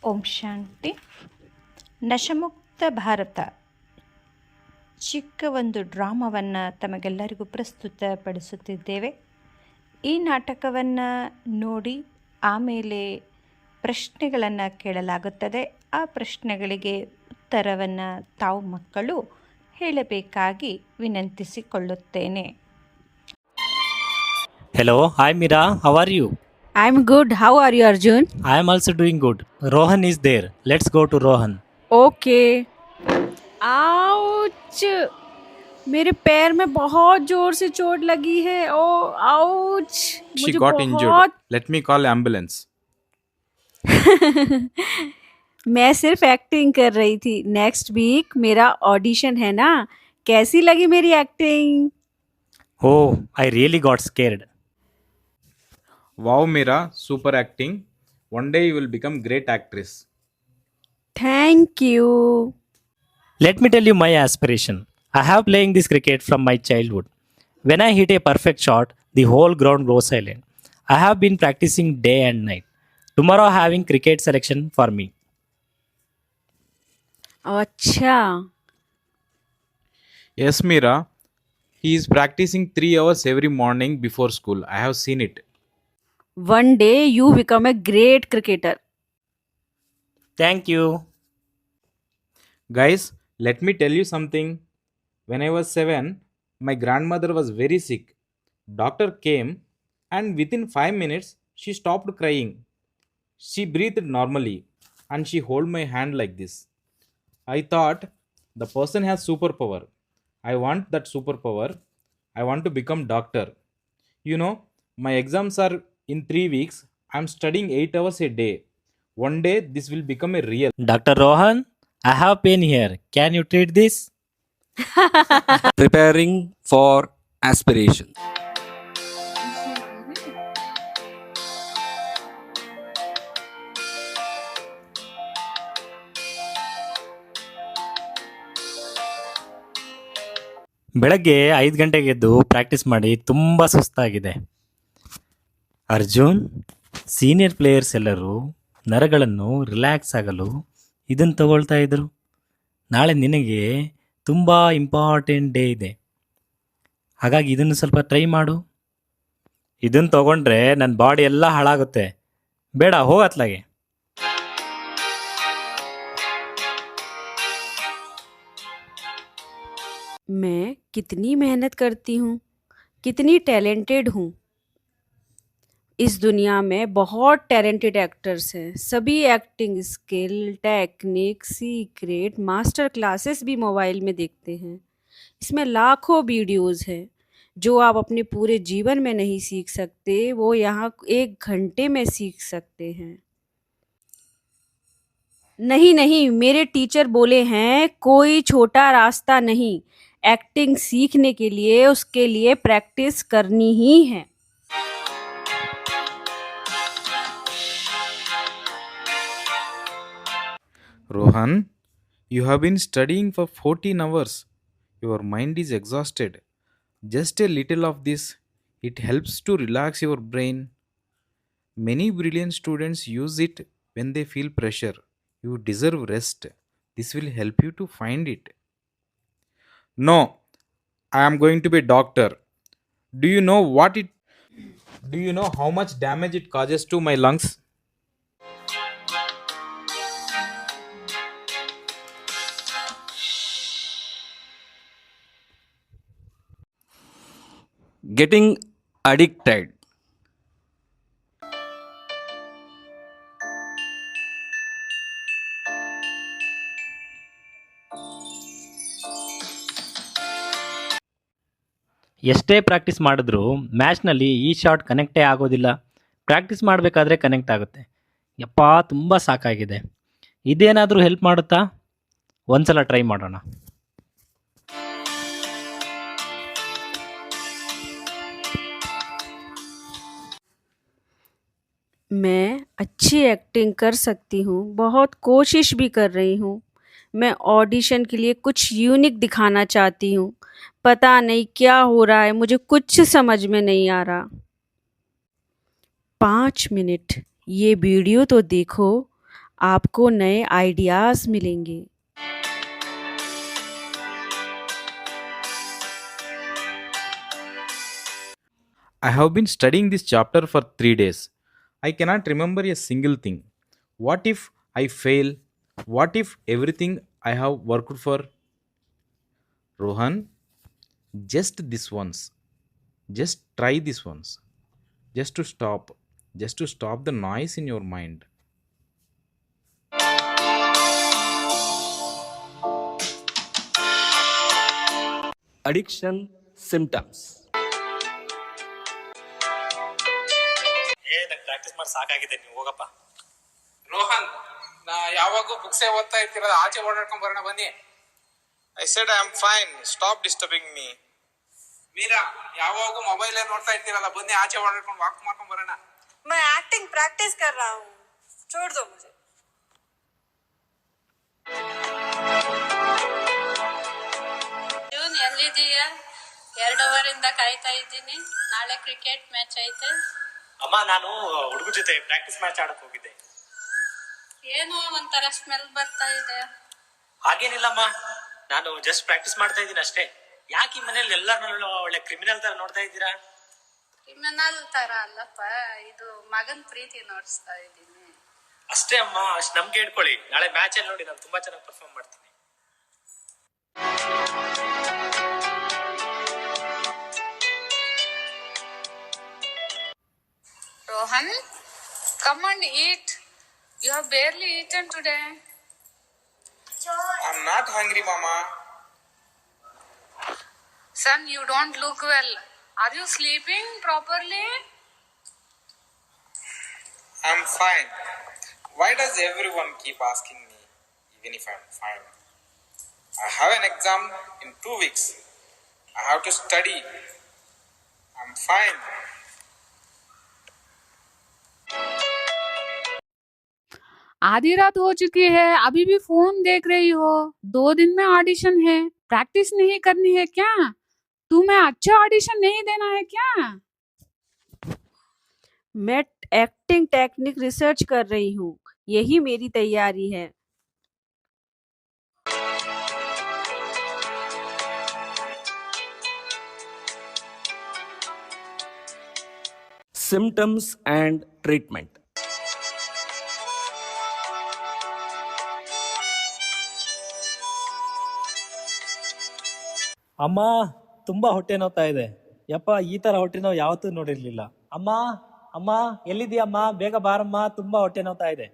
ಓಂ ಶಾಂತಿ. ನಶಮುಕ್ತ ಭಾರತ ಚಿಕ್ಕ ಒಂದು ಡ್ರಾಮಾವನ್ನು ತಮಗೆಲ್ಲರಿಗೂ ಪ್ರಸ್ತುತಪಡಿಸುತ್ತಿದ್ದೇವೆ. ಈ ನಾಟಕವನ್ನು ನೋಡಿ ಆಮೇಲೆ ಪ್ರಶ್ನೆಗಳನ್ನು ಕೇಳಲಾಗುತ್ತದೆ. ಆ ಪ್ರಶ್ನೆಗಳಿಗೆ ಉತ್ತರವನ್ನು ತಾವು ಮಕ್ಕಳು ಹೇಳಬೇಕಾಗಿ ವಿನಂತಿಸಿಕೊಳ್ಳುತ್ತೇನೆ. Hello, hi Mira, how are you? I'm good. How are you, Arjun? I am also doing good. Rohan is there. Let's go to Rohan. Okay. Ouch! मेरे पैर में बहुत जोर से चोट लगी है. ओ आउच! She मुझे got injured. बहुत Let me call ambulance. मैं सिर्फ एक्टिंग कर रही थी. नेक्स्ट वीक मेरा ऑडिशन है ना. कैसी लगी मेरी acting? Oh, I really got scared. Wow, Mira, super acting. One day you will become great actress. Thank you. Let me tell you my aspiration. I have playing this cricket from my childhood. When I hit a perfect shot, the whole ground goes silent. I have been practicing day and night. Tomorrow having cricket selection for me. अच्छा. Yes, Mira. He is practicing 3 hours every morning before school. I have seen it. One day you become a great cricketer. Thank you. Guys, let me tell you something. When I was 7, my grandmother was very sick. Doctor came and within 5 minutes she stopped crying. She breathed normally and she held my hand like this. I thought the person has superpower. I want that superpower. I want to become doctor. You know, my exams are in 3 weeks. I'm studying 8 hours a day. One day this will become a real. Dr. Rohan, I have pain here. Can you treat this? Preparing for aspiration. ಬೆಳಗ್ಗೆ 5 ಗಂಟೆಗೆ ಎದ್ದು practice ಮಾಡಿ ತುಂಬ ಸುಸ್ತಾಗಿದೆ. Arjun, senior players ಎಲ್ಲರೂ ನರಗಳನ್ನು relax ಆಗಲು ಇದನ್ನು ತಗೊಳ್ತಾ ಇದ್ರು. ನಾಳೆ ನಿನಗೆ ತುಂಬ ಇಂಪಾರ್ಟೆಂಟ್ ಡೇ ಇದೆ, ಹಾಗಾಗಿ ಇದನ್ನು ಸ್ವಲ್ಪ ಟ್ರೈ ಮಾಡು. ಇದನ್ನು ತಗೊಂಡ್ರೆ ನನ್ನ ಬಾಡಿ ಎಲ್ಲ ಹಾಳಾಗುತ್ತೆ. ಬೇಡ, ಹೋಗತ್ಲಾಗೆ. मैं कितनी मेहनत करती हूँ, कितनी टैलेंटेड हूँ. इस दुनिया में बहुत टैलेंटेड एक्टर्स हैं. सभी acting skill, technique, secret, master classes भी मोबाइल में देखते हैं. इसमें लाखों वीडियोस हैं जो आप अपने पूरे जीवन में नहीं सीख सकते, वो यहाँ 1 घंटे में सीख सकते हैं. नहीं नहीं, मेरे टीचर बोले हैं कोई छोटा रास्ता नहीं. एक्टिंग सीखने के लिए उसके लिए प्रैक्टिस करनी ही है. Rohan, you have been studying for 14 hours. Your mind is exhausted. Just a little of this, it helps to relax your brain. Many brilliant students use it when they feel pressure. You deserve rest. This will help you to find it. No, I am going to be a doctor. Do you know do you know how much damage it causes to my lungs? Getting addicted. ಎಷ್ಟೇ practice ಮಾಡಿದ್ರೂ ಮ್ಯಾಚ್ನಲ್ಲಿ ಈ shot ಕನೆಕ್ಟೇ ಆಗೋದಿಲ್ಲ. Practice ಮಾಡಬೇಕಾದ್ರೆ connect ಆಗುತ್ತೆ. ಯಪ್ಪ, ತುಂಬ ಸಾಕಾಗಿದೆ. ಇದೇನಾದರೂ help ಮಾಡುತ್ತಾ? ಒಂದ್ಸಲ ಟ್ರೈ ಮಾಡೋಣ. मैं अच्छी एक्टिंग कर सकती हूँ, बहुत कोशिश भी कर रही हूँ. मैं ऑडिशन के लिए कुछ यूनिक दिखाना चाहती हूँ. पता नहीं क्या हो रहा है, मुझे कुछ समझ में नहीं आ रहा. 5 मिनट, ये वीडियो तो देखो. आपको नए आइडियाज़ मिलेंगे। I have been studying this chapter for 3 days. I cannot remember a single thing. What if I fail? What if everything I have worked for? Rohan, just this once. Just try this once. Just to stop. Just to stop the noise in your mind. Addiction symptoms. ನಂಗೆ practice ಮಾಡಿ ಸಾಕಾಗಿದೆ, ನೀವು ಹೋಗಪ್ಪ. ರೋಹನ್, ನಾ ಯಾವಾಗೂ ಬುಕ್ಸೇ ಓದ್ತಾ ಇರ್ತೀರಲ್ಲ, ಆಚೆ ಓಡಾಡ್ಕೊಂಡ್ ಬರೋಣ ಬನ್ನಿ. I said I am fine. Stop disturbing me. Meera, ಯಾವಾಗೂ ಮೊಬೈಲ್ ನೋಡ್ತಾ ಇರ್ತೀರಲ್ಲ, ಬನ್ನಿ ಆಚೆ ಓಡಾಡ್ಕೊಂಡು ವಾಕ್ ಮಾಡ್ಕೊಂಡ್ ಬರೋಣ. मैं एक्टिंग प्रैक्टिस कर रहा हूँ, छोड़ दो मुझे. ಜೂನ್ ಎಲ್ಲಿದೀಯಾ? 2 ಅವರಿಂದ ಕಾಯ್ತಾ ಇದ್ದೀನಿ. ನಾಳೆ ಕ್ರಿಕೆಟ್ ಮ್ಯಾಚ್ ಐತೆ. ಅಮ್ಮ, ನಾನು ಹುಡುಗ ಜೊತೆ ಪ್ರಾಕ್ಟೀಸ್ ಮ್ಯಾಚ್ ಆಡಕ್ ಹೋಗಿದ್ದೆ. ಏನೋ ಒಂಥರ ಸ್ಮೆಲ್ ಬರ್ತಾ ಇದೆ. ಹಾಗೇನಿಲ್ಲಮ್ಮ, ನಾನು ಜಸ್ಟ್ ಪ್ರಾಕ್ಟೀಸ್ ಮಾಡ್ತಾ ಇದ್ದೀನಿ ಅಷ್ಟೇ. ಯಾಕೆ ಈ ಮನೇಲಿ ಎಲ್ಲರನ್ನೂ ಒಳ್ಳೆ ಕ್ರಿಮಿನಲ್ ತರ ನೋಡ್ತಾ ಇದ್ದೀರಾ? ಕ್ರಿಮಿನಲ್ ತರ ಅಲ್ಲಪ್ಪ, ಇದು ಮಗನ್ ಪ್ರೀತಿ ನೋಡಿಸ್ತಾ ಇದ್ದೀನಿ. ಅಷ್ಟೇ ಅಮ್ಮ, ಅಷ್ಟು ನಂಬಿಕೆ ಇಟ್ಕೊಳ್ಳಿ. ನಾಳೆ ಮ್ಯಾಚ್ ಅಲ್ಲಿ ನೋಡಿ ನಾನು ತುಂಬಾ ಚೆನ್ನಾಗಿ ಪರ್ಫಾರ್ಮ್ ಮಾಡ್ತೀನಿ. Rohan, come and eat. You have barely eaten today. I'm not hungry, Mama. Son, you don't look well. Are you sleeping properly? I'm fine. Why does everyone keep asking me, even if I'm fine? I have an exam in 2 weeks. I have to study. I'm fine. आधी रात हो चुकी है, अभी भी phone देख रही हो। 2 दिन में ऑडिशन है, प्रैक्टिस नहीं करनी है क्या? तुम्हें अच्छा ऑडिशन नहीं देना है क्या? मैं एक्टिंग टेक्निक रिसर्च कर रही हूँ, यही मेरी तैयारी है। Symptoms and treatment. ಅಮ್ಮ, ತುಂಬಾ ಹೊಟ್ಟೆ ನೋವ್ತಾ ಇದೆ. ಯಪ್ಪ, ಈ ತರ ಹೊಟ್ಟೆ ನೋವು ಯಾವತ್ತೂ ನೋಡಿರ್ಲಿಲ್ಲ. ಅಮ್ಮ, ಅಮ್ಮ ಎಲ್ಲಿದೀಯಮ್ಮ? ಬೇಗ ಬಾರಮ್ಮ, ತುಂಬಾ ಹೊಟ್ಟೆ ನೋವ್ತಾ ಇದೆ.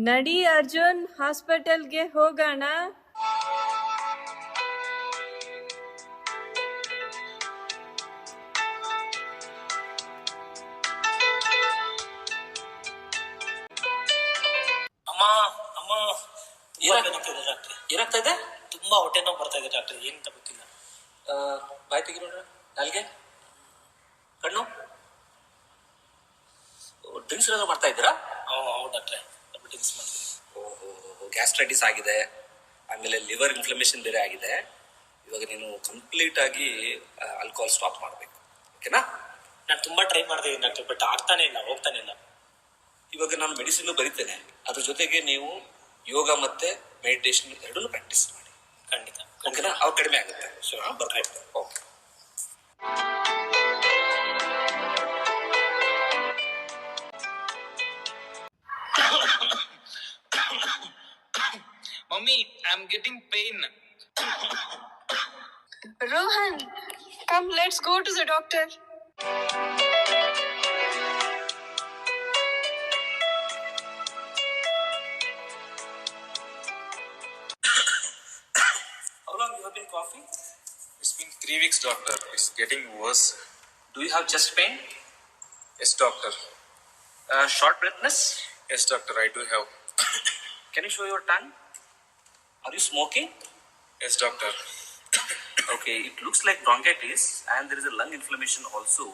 ನಡಿ ಅರ್ಜುನ್, ಹಾಸ್ಪಿಟಲ್ಗೆ ಹೋಗೋಣ. ಅಮ್ಮ, ಅಮ್ಮ, ಏನಾಗ್ತಾ ಇದೆ? ತುಂಬಾ ಹೊಟ್ಟೆ ನೋವು ಬರ್ತಾ ಇದೆ ಡಾಕ್ಟರ್, ಏನಂತ ಗೊತ್ತಿಲ್ಲ. ಬಾಯ್ ತೆಗಿರೋಣ. ನಾಲ್ಗೆ, ಕಣ್ಣು. ಡ್ರಿಂಕ್ಸ್ ಏನಾದ್ರು ಮಾಡ್ತಾ ಇದ್ದೀರಾ? ಹೌದು ಡಾಕ್ಟ್ರೆ, ಡ್ರಿಂಕ್ಸ್ ಮಾಡ್ತೀನಿ. ಓಹೋ, ಗ್ಯಾಸ್ಟ್ರೈಟಿಸ್ ಆಗಿದೆ, ಆಮೇಲೆ ಲಿವರ್ ಇನ್ಫ್ಲಮೇಷನ್ ಬೇರೆ ಆಗಿದೆ. ಇವಾಗ ನೀನು ಕಂಪ್ಲೀಟ್ ಆಗಿ ಆಲ್ಕೋಹಾಲ್ ಸ್ಟಾಪ್ ಮಾಡಬೇಕು, ಓಕೆನಾ? ನಾನು ತುಂಬಾ ಟ್ರೈ ಮಾಡ್ತಿದ್ದೀನಿ ಡಾಕ್ಟರ್, ಬಟ್ ಆಗ್ತಾನೆ ಇಲ್ಲ, ಹೋಗ್ತಾನೆ ಇಲ್ಲ. ಇವಾಗ ನಾನು ಮೆಡಿಸಿನ್ ಬರೀತೇನೆ, ಅದ್ರ ಜೊತೆಗೆ ನೀವು ಯೋಗ ಮತ್ತೆ ಮೆಡಿಟೇಷನ್ ಎರಡನ್ನೂ ಪ್ರಾಕ್ಟೀಸ್ ಮಾಡಿ. ಖಂಡಿತ, ಓಕೆನಾ? ಅವು ಕಡಿಮೆ ಆಗುತ್ತೆ. ಬರ್ತಾರೆ. Okay. Mummy, I'm getting pain. Rohan, come, let's go to the doctor. How long you have been coughing? It's been 3 weeks, doctor. It's getting worse. Do you have chest pain? Yes, doctor. Short breathness? Yes, doctor, I do have. Can you show your tongue? Are you smoking? Yes, doctor. Okay, it looks like bronchitis and there is a lung inflammation also.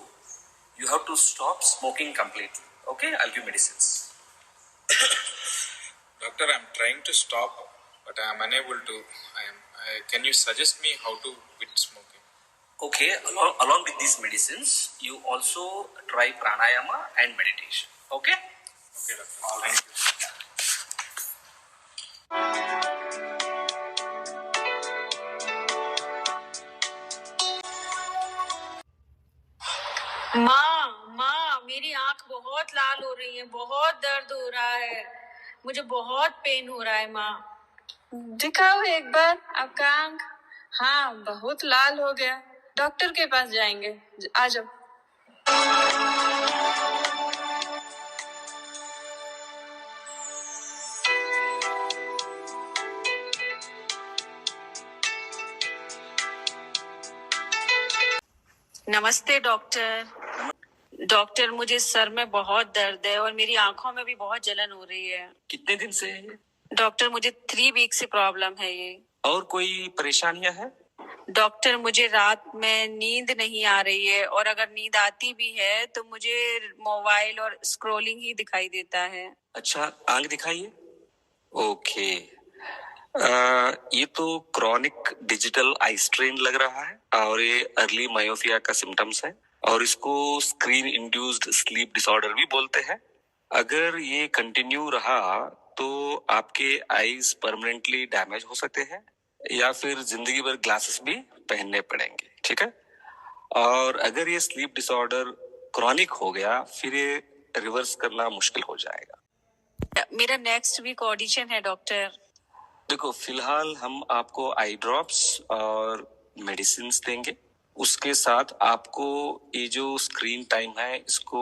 You have to stop smoking completely. Okay, I'll give medicines. Doctor, I'm trying to stop, but I am unable to. Can you suggest me how to quit smoking? Okay, along with these medicines, you also try pranayama and meditation. Okay? Okay, doctor. Thank you. माँ माँ, मेरी आंख बहुत लाल हो रही है, बहुत दर्द हो रहा है, मुझे बहुत पेन हो रहा है माँ। दिखाओ एक बार आपका आंख। हाँ, बहुत लाल हो गया, डॉक्टर के पास जाएंगे, आ जाओ। नमस्ते डॉक्टर। डॉक्टर, मुझे सर में बहुत दर्द है और मेरी आंखों में भी बहुत जलन हो रही है। कितने दिन से है? डॉक्टर, मुझे 3 वीक से प्रॉब्लम है ये। और कोई परेशानियां हैं? डॉक्टर, मुझे रात में नींद नहीं आ रही है और अगर नींद आती भी है तो मुझे मोबाइल और स्क्रॉलिंग ही दिखाई देता है। अच्छा, आंख दिखाइए। ओके, ये तो क्रॉनिक डिजिटल आई स्ट्रेन लग रहा है और ये अर्ली मायोपिया का सिम्टम्स है और इसको स्क्रीन इंड्यूस्ड स्लीप डिसऑर्डर भी बोलते हैं। अगर ये कंटिन्यू रहा तो आपके आईज परमानेंटली डैमेज हो सकते हैं या फिर जिंदगी भर ग्लासेस भी पहनने पड़ेंगे, ठीक है। और अगर ये स्लीप डिसऑर्डर क्रॉनिक हो गया फिर ये रिवर्स करना मुश्किल हो जाएगा। मेरा नेक्स्ट वीक ऑडिशन है डॉक्टर। देखो, फिलहाल हम आपको आई ड्रॉप्स और मेडिसिन देंगे, उसके साथ आपको ये जो स्क्रीन टाइम है इसको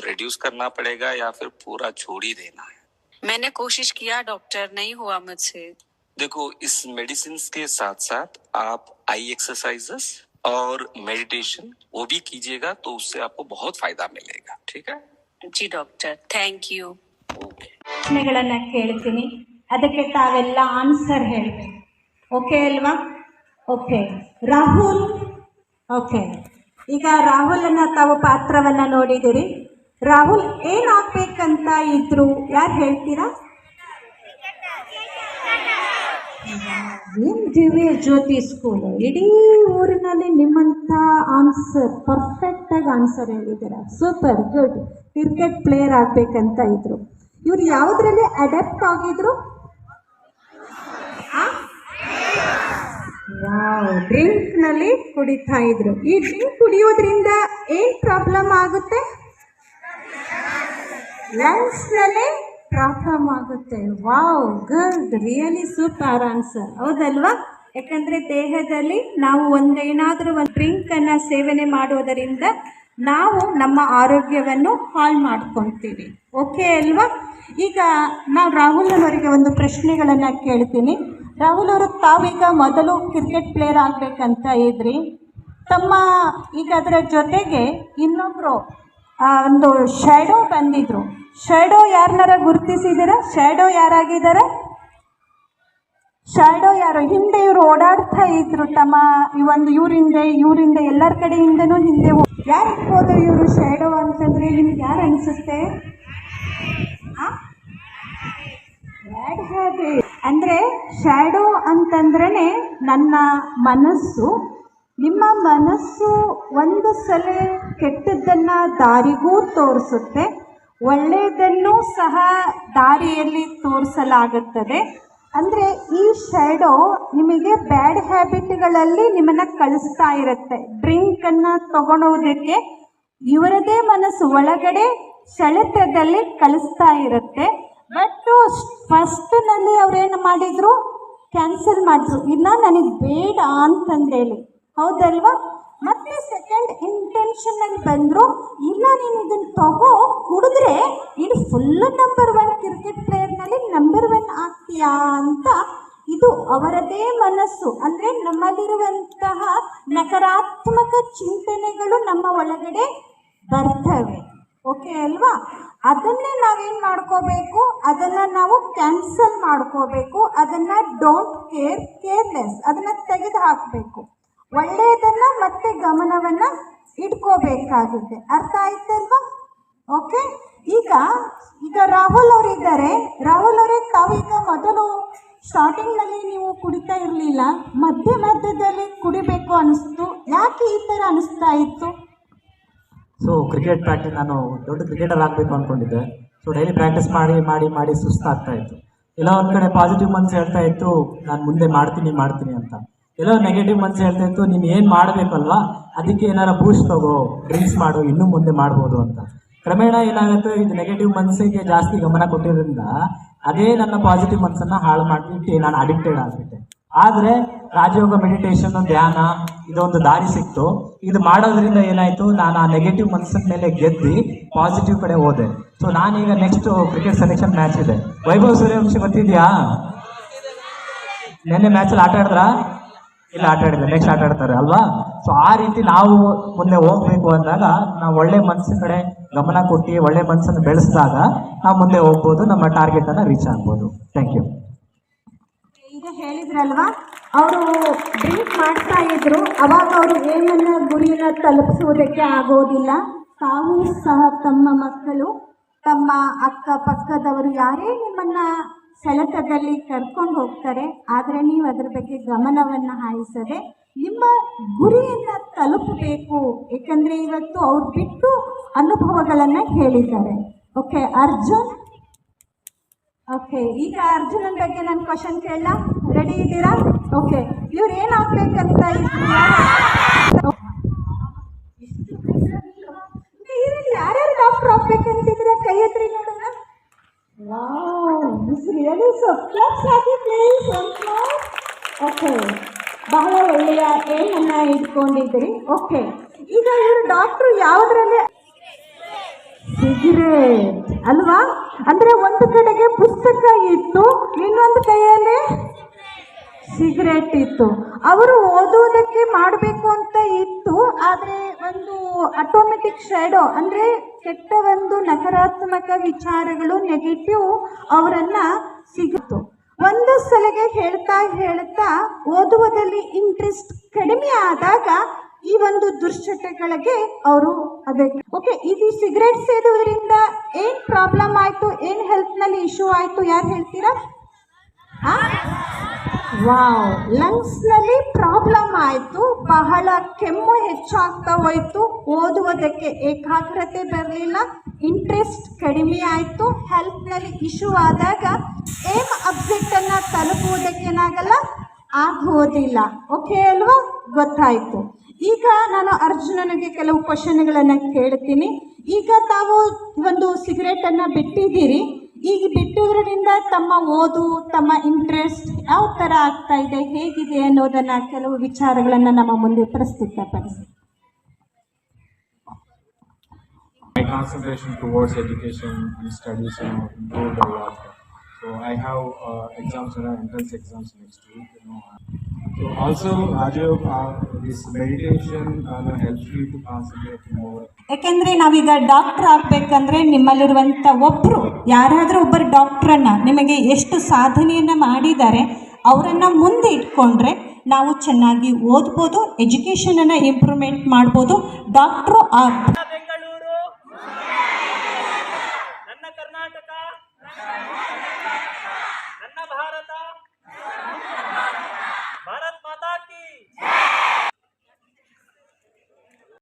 रिड्यूस करना पड़ेगा या फिर पूरा छोड़ ही देना है। मैंने कोशिश किया डॉक्टर, नहीं हुआ मुझसे। देखो, इस मेडिसिन के साथ साथ आप आई एक्सरसाइजेस और मेडिटेशन वो भी कीजिएगा तो उससे आपको बहुत फायदा मिलेगा, ठीक है। जी डॉक्टर, थैंक यू। ಪ್ರಶ್ನೆಗಳನ್ನು ಕೇಳ್ತೀನಿ, ಅದಕ್ಕೆ ತಾವೆಲ್ಲ ಆನ್ಸರ್ ಹೇಳಬೇಕು. ಓಕೆ ಅಲ್ವಾ? ಓಕೆ. ರಾಹುಲ್. ಓಕೆ, ಈಗ ರಾಹುಲನ್ನು ತಾವು ಪಾತ್ರವನ್ನು ನೋಡಿದಿರಿ. ರಾಹುಲ್ ಏನಾಗಬೇಕಂತ ಇದ್ರು, ಯಾರು ಹೇಳ್ತೀರಾ? ಏನು ದಿವ್ಯ ಜ್ಯೋತಿ ಸ್ಕೂಲು, ಇಡೀ ಊರಿನಲ್ಲಿ ನಿಮ್ಮಂಥ ಆನ್ಸರ್ ಪರ್ಫೆಕ್ಟಾಗಿ ಆನ್ಸರ್ ಹೇಳಿದ್ದೀರಾ. Super, good. ಕ್ರಿಕೆಟ್ ಪ್ಲೇಯರ್ ಆಗಬೇಕಂತ ಇದ್ರು. ಇವ್ರು ಯಾವುದರಲ್ಲಿ ಅಡಾಪ್ಟ್ ಆಗಿದ್ರು? ಡ್ರಿಂಕ್ನಲ್ಲಿ ಕುಡಿತಾ ಇದ್ರು. ಈ ಡ್ರಿಂಕ್ ಕುಡಿಯೋದ್ರಿಂದ ಏನು ಪ್ರಾಬ್ಲಮ್ ಆಗುತ್ತೆ? ಲಂಗ್ಸ್ನಲ್ಲಿ ಪ್ರಾಬ್ಲಮ್ ಆಗುತ್ತೆ. Wow, good, really super answer, ಹೌದಲ್ವಾ? ಯಾಕಂದರೆ ದೇಹದಲ್ಲಿ ನಾವು ಏನಾದರೂ ಒಂದು ಡ್ರಿಂಕನ್ನು ಸೇವನೆ ಮಾಡೋದರಿಂದ ನಾವು ನಮ್ಮ ಆರೋಗ್ಯವನ್ನು ಹಾಳು ಮಾಡ್ಕೊಳ್ತೀವಿ. ಓಕೆ ಅಲ್ವಾ? ಈಗ ನಾವು ರಾಹುಲ್ ಅವರಿಗೆ ಒಂದು ಪ್ರಶ್ನೆಗಳನ್ನು ಕೇಳ್ತೀನಿ. ರಾಹುಲ್ ಅವರು, ತಾವೀಗ ಮೊದಲು ಕ್ರಿಕೆಟ್ ಪ್ಲೇಯರ್ ಆಗಬೇಕಂತ ಇದ್ರಿ. ಈಗ ಅದರ ಜೊತೆಗೆ ಇನ್ನೊಬ್ಬರು ಒಂದು ಶ್ಯಾಡೋ ಬಂದಿದ್ರು. ಶ್ಯಾಡೋ ಯಾರನ್ನಾರ ಗುರುತಿಸಿದ್ದೀರಾ? ಶ್ಯಾಡೋ ಯಾರಾಗಿದ್ದಾರೆ? ಶ್ಯಾಡೋ ಯಾರು? ಹಿಂದೆ ಇವರು ಓಡಾಡ್ತಾ ಇದ್ರು ಇವರಿಂದ ಎಲ್ಲರ ಕಡೆಯಿಂದನೂ ಹಿಂದೆ. ಯಾರು ಇರ್ಬೋದು ಇವರು ಶ್ಯಾಡೋ ಅಂತಂದರೆ? ನಿಮ್ಗೆ ಯಾರು ಅನಿಸುತ್ತೆ? ಬ್ಯಾಡ್ ಹ್ಯಾಬಿಟ್ ಅಂದರೆ ಶ್ಯಾಡೋ ಅಂತಂದ್ರೇ ನನ್ನ ಮನಸ್ಸು. ನಿಮ್ಮ ಮನಸ್ಸು ಒಂದು ಸಲ ಕೆಟ್ಟದ್ದನ್ನು ದಾರಿಗೂ ತೋರಿಸುತ್ತೆ, ಒಳ್ಳೆಯದನ್ನು ಸಹ ದಾರಿಯಲ್ಲಿ ತೋರಿಸಲಾಗುತ್ತದೆ. ಅಂದರೆ ಈ ಶ್ಯಾಡೋ ನಿಮಗೆ ಬ್ಯಾಡ್ ಹ್ಯಾಬಿಟ್ಗಳಲ್ಲಿ ನಿಮ್ಮನ್ನು ಕಳಿಸ್ತಾ ಇರುತ್ತೆ. ಡ್ರಿಂಕನ್ನು ತಗೊಳೋದಕ್ಕೆ ಇವರದೇ ಮನಸ್ಸು ಒಳಗಡೆ ಸೆಳೆತದಲ್ಲಿ ಕಳಿಸ್ತಾ ಇರುತ್ತೆ. ಬಟ್ ಫಸ್ಟ್ನಲ್ಲಿ ಅವ್ರೇನು ಮಾಡಿದರು? ಕ್ಯಾನ್ಸಲ್ ಮಾಡಿದ್ರು, ಇಲ್ಲ ನನಗೆ ಬೇಡ ಅಂತಂದೇಳಿ, ಹೌದಲ್ವಾ? ಮತ್ತೆ ಸೆಕೆಂಡ್ ಇಂಟೆನ್ಷನಲ್ಲಿ ಬಂದರು, ಇಲ್ಲ ನೀನು ಇದನ್ನು ತಗೋ, ಕುಡಿದ್ರೆ ಇದು ಫುಲ್ಲು ನಂಬರ್ 1 ಕ್ರಿಕೆಟ್ ಪ್ಲೇಯರ್ನಲ್ಲಿ ನಂಬರ್ 1 ಆಗ್ತೀಯಾ ಅಂತ. ಇದು ಅವರದೇ ಮನಸ್ಸು. ಅಂದರೆ ನಮ್ಮಲ್ಲಿರುವಂತಹ ನಕಾರಾತ್ಮಕ ಚಿಂತನೆಗಳು ನಮ್ಮ ಒಳಗಡೆ ಬರ್ತವೆ. ಓಕೆ ಅಲ್ವಾ? ಅದನ್ನೇ ನಾವೇನು ಮಾಡ್ಕೋಬೇಕು? ಅದನ್ನು ನಾವು ಕ್ಯಾನ್ಸಲ್ ಮಾಡ್ಕೋಬೇಕು. ಅದನ್ನು ಡೋಂಟ್ ಕೇರ್ಲೆಸ್, ಅದನ್ನು ತೆಗೆದು ಹಾಕಬೇಕು. ಒಳ್ಳೆಯದನ್ನು ಮತ್ತೆ ಗಮನವನ್ನು ಇಟ್ಕೋಬೇಕಾಗುತ್ತೆ. ಅರ್ಥ ಆಯ್ತಲ್ವಾ? ಓಕೆ. ಈಗ ರಾಹುಲ್ ಅವರಿದ್ದಾರೆ. ರಾಹುಲ್ ಅವರೇ, ತಾವೀಗ ಮೊದಲು ಸ್ಟಾರ್ಟಿಂಗ್ನಲ್ಲಿ ನೀವು ಕುಡಿತಾ ಇರಲಿಲ್ಲ, ಮಧ್ಯದಲ್ಲಿ ಕುಡಿಬೇಕು ಅನ್ನಿಸ್ತು. ಯಾಕೆ ಈ ಥರ ಅನ್ನಿಸ್ತಾ ಇತ್ತು? ಸೊ ಕ್ರಿಕೆಟ್ ಪ್ರಾಕ್ಟೀಸ್, ನಾನು ದೊಡ್ಡ ಕ್ರಿಕೆಟರ್ ಆಗಬೇಕು ಅಂದ್ಕೊಂಡಿದ್ದೆ. ಸೊ ಡೈಲಿ ಪ್ರಾಕ್ಟೀಸ್ ಮಾಡಿ ಮಾಡಿ ಮಾಡಿ ಸುಸ್ತಾಗ್ತಾ ಇತ್ತು. ಎಲ್ಲ ಒಂದು ಕಡೆ ಪಾಸಿಟಿವ್ ಮನ್ಸು ಹೇಳ್ತಾ ಇತ್ತು, ನಾನು ಮುಂದೆ ಮಾಡ್ತೀನಿ ಅಂತ. ಎಲ್ಲೋ ನೆಗೆಟಿವ್ ಮನ್ಸು ಹೇಳ್ತಾ ಇತ್ತು, ನೀನು ಏನು ಮಾಡಬೇಕಲ್ವಾ, ಅದಕ್ಕೆ ಏನಾರ ಬೂಸ್ಟ್ ತಗೋ, ಡ್ರಿಂಕ್ಸ್ ಮಾಡು, ಇನ್ನೂ ಮುಂದೆ ಮಾಡ್ಬೋದು ಅಂತ. ಕ್ರಮೇಣ ಏನಾಗುತ್ತೆ, ಇದು ನೆಗೆಟಿವ್ ಮನಸ್ಸಿಗೆ ಜಾಸ್ತಿ ಗಮನ ಕೊಟ್ಟಿರೋದ್ರಿಂದ ಅದೇ ನನ್ನ ಪಾಸಿಟಿವ್ ಮನಸ್ಸನ್ನು ಹಾಳು ಮಾಡಿಬಿಟ್ಟು ನಾನು ಅಡಿಕ್ಟೆಡ್ ಆಗಿಬಿಟ್ಟೆ. ಆದರೆ ರಾಜಯೋಗ, ಮೆಡಿಟೇಷನ್, ಧ್ಯಾನ ಇದೊಂದು ದಾರಿ ಸಿಕ್ತು. ಇದು ಮಾಡೋದ್ರಿಂದ ಏನಾಯಿತು, ನಾನು ಆ ನೆಗೆಟಿವ್ ಮನಸ್ಸಿನ ಮೇಲೆ ಗೆದ್ದು ಪಾಸಿಟಿವ್ ಕಡೆ ಹೋದೆ. ಸೊ ನಾನೀಗ ನೆಕ್ಸ್ಟ್ ಕ್ರಿಕೆಟ್ ಸೆಲೆಕ್ಷನ್ ಮ್ಯಾಚ್ ಇದೆ. ವೈಭವ್ ಸೂರ್ಯವಂಶಿ ಗೊತ್ತಿದೆಯಾ? ನಿನ್ನೆ ಮ್ಯಾಚಲ್ಲಿ ಆಟ ಆಡಿದ್ರಾ? ಇಲ್ಲ, ಆಟ ಆಡಿಲ್ಲ, ನೆಕ್ಸ್ಟ್ ಆಟ ಆಡ್ತಾರೆ ಅಲ್ವಾ. ಸೊ ಆ ರೀತಿ ನಾವು ಮುಂದೆ ಹೋಗ್ಬೇಕು ಅಂದಾಗ ನಾವು ಒಳ್ಳೆ ಮನಸ್ಸಿನ ಕಡೆ ಗಮನ ಕೊಟ್ಟು ಒಳ್ಳೆ ಮನಸ್ಸನ್ನು ಬೆಳೆಸಿದಾಗ ನಾವು ಮುಂದೆ ಹೋಗ್ಬೋದು, ನಮ್ಮ ಟಾರ್ಗೆಟನ್ನು ರೀಚ್ ಆಗ್ಬೋದು. Thank you. ಈಗ ಹೇಳಿದ್ರಲ್ವಾ, ಅವರು ಡ್ರಿಂಕ್ ಮಾಡ್ತಾ ಇದ್ರು, ಅವಾಗ ಅವರು ಏನನ್ನ ಗುರಿನ ತಲುಪಿಸುವುದಕ್ಕೆ ಆಗೋದಿಲ್ಲ. ತಾವು ಸಹ ತಮ್ಮ ಮಕ್ಕಳು, ತಮ್ಮ ಅಕ್ಕಪಕ್ಕದವರು ಯಾರೇ ನಿಮ್ಮನ್ನ ಸೆಳೆತದಲ್ಲಿ ಕರ್ಕೊಂಡು ಹೋಗ್ತಾರೆ, ಆದರೆ ನೀವು ಅದ್ರ ಬಗ್ಗೆ ಗಮನವನ್ನು ಹಾಯಿಸದೆ ನಿಮ್ಮ ಗುರಿಯನ್ನು ತಲುಪಬೇಕು. ಏಕೆಂದರೆ ಇವತ್ತು ಅವ್ರು ಬಿಟ್ಟು ಅನುಭವಗಳನ್ನು ಹೇಳಿದ್ದಾರೆ. ಓಕೆ ಅರ್ಜುನ್, ಓಕೆ ಈಗ ಅರ್ಜುನನ ಬಗ್ಗೆ ನಾನು ಕ್ವಶನ್ ಕೇಳಲ್ಲ, ರೆಡಿ ಇದ್ದೀರಾ? ಓಕೆ, ಇವ್ರು ಏನಾಗ್ಬೇಕಂತ ಯಾರ್ಯಾರು ಡಾಕ್ಟರ್ ಆಗ್ಬೇಕಂತಿದ್ರೆ ಕೈ ಎತ್ರಿ ನೋಡೋಣ. ಓಕೆ, ಬಹಳ ಒಳ್ಳೆಯ ಏಮನ್ನ ಇಟ್ಕೊಂಡಿದ್ರಿ. ಓಕೆ, ಈಗ ಇವರು ಡಾಕ್ಟ್ರು ಯಾವುದ್ರಲ್ಲಿ? ಸಿಗರೇಟ್ ಅಲ್ವಾ? ಅಂದ್ರೆ ಒಂದು ಕಡೆಗೆ ಪುಸ್ತಕ ಇತ್ತು, ಇನ್ನೊಂದು ಕೈಯಲ್ಲಿ ಸಿಗರೇಟ್ ಇತ್ತು. ಅವರು ಓದುವುದಕ್ಕೆ ಮಾಡಬೇಕು ಅಂತ ಇತ್ತು, ಆದರೆ ಒಂದು ಆಟೋಮೆಟಿಕ್ ಶೇಡೋ ಅಂದರೆ ಕೆಟ್ಟ ಒಂದು ನಕಾರಾತ್ಮಕ ವಿಚಾರಗಳು, ನೆಗೆಟಿವ್ ಅವರನ್ನ ಸಿಗುತ್ತು. ಒಂದು ಸಲಗೆ ಹೇಳ್ತಾ ಹೇಳ್ತಾ ಓದುವುದಲ್ಲಿ ಇಂಟ್ರೆಸ್ಟ್ ಕಡಿಮೆ ಆದಾಗ ಈ ಒಂದು ದುಶ್ಚಟಗಳಿಗೆ ಅವರು ಅದಕ್ಕೆ. ಓಕೆ, ಇದು ಸಿಗರೇಟ್ ಸೇದುವುದರಿಂದ ಏನು ಪ್ರಾಬ್ಲಮ್ ಆಯಿತು, ಏನು ಹೆಲ್ತ್ನಲ್ಲಿ ಇಶ್ಯೂ ಆಯಿತು, ಯಾರು ಹೇಳ್ತೀರಾ? ವಾವ್, ಲಂಗ್ಸ್ನಲ್ಲಿ ಪ್ರಾಬ್ಲಮ್ ಆಯಿತು, ಬಹಳ ಕೆಮ್ಮು ಹೆಚ್ಚಾಗ್ತಾ ಹೋಯಿತು, ಓದುವುದಕ್ಕೆ ಏಕಾಗ್ರತೆ ಬರಲಿಲ್ಲ, ಇಂಟ್ರೆಸ್ಟ್ ಕಡಿಮೆ ಆಯಿತು. ಹೆಲ್ತ್ನಲ್ಲಿ ಇಶ್ಯೂ ಆದಾಗ ಏಮ್ ಅಬ್ಜೆಕ್ಟನ್ನು ತಲುಪುವುದಕ್ಕೆ ಏನಾಗಲ್ಲ, ಆಗೋದಿಲ್ಲ. ಓಕೆ ಅಲ್ವಾ? ಗೊತ್ತಾಯಿತು. ಈಗ ನಾನು ಅರ್ಜುನನಿಗೆ ಕೆಲವು ಕ್ವಶನ್ಗಳನ್ನು ಕೇಳ್ತೀನಿ. ಈಗ ತಾವು ಒಂದು ಸಿಗರೇಟನ್ನು ಬಿಟ್ಟಿದ್ದೀರಿ, ಈಗ ಬಿಟ್ಟುವುದರಿಂದ ತಮ್ಮ ಓದು, ತಮ್ಮ ಇಂಟ್ರೆಸ್ಟ್ ಯಾವ ಥರ ಆಗ್ತಾ ಇದೆ, ಹೇಗಿದೆ ಅನ್ನೋದನ್ನು ಕೆಲವು ವಿಚಾರಗಳನ್ನು ನಮ್ಮ ಮುಂದೆ ಪ್ರಸ್ತುತಪಡಿಸಿ. My concentration towards education and studies improved a lot. So I have exams, entrance exams next week. So also, Rajyoga, this meditation helps you to concentrate more. ಯಾಕೆಂದರೆ ನಾವೀಗ ಡಾಕ್ಟರ್ ಆಗಬೇಕಂದ್ರೆ ನಿಮ್ಮಲ್ಲಿರುವಂಥ ಒಬ್ಬರು, ಯಾರಾದರೂ ಒಬ್ಬರು ಡಾಕ್ಟ್ರನ್ನು ನಿಮಗೆ ಎಷ್ಟು ಸಾಧನೆಯನ್ನು ಮಾಡಿದ್ದಾರೆ ಅವರನ್ನು ಮುಂದೆ ಇಟ್ಕೊಂಡ್ರೆ ನಾವು ಚೆನ್ನಾಗಿ ಓದ್ಬೋದು, ಎಜುಕೇಷನನ್ನು ಇಂಪ್ರೂವ್ಮೆಂಟ್ ಮಾಡ್ಬೋದು, ಡಾಕ್ಟ್ರು ಆಗ್ಬೋದು. ಬೆಂಗಳೂರು ನನ್ನ ಕರ್ನಾಟಕ, ನನ್ನ ಭಾರತ, ಭಾರತ್ ಮಾತಾ ಕಿ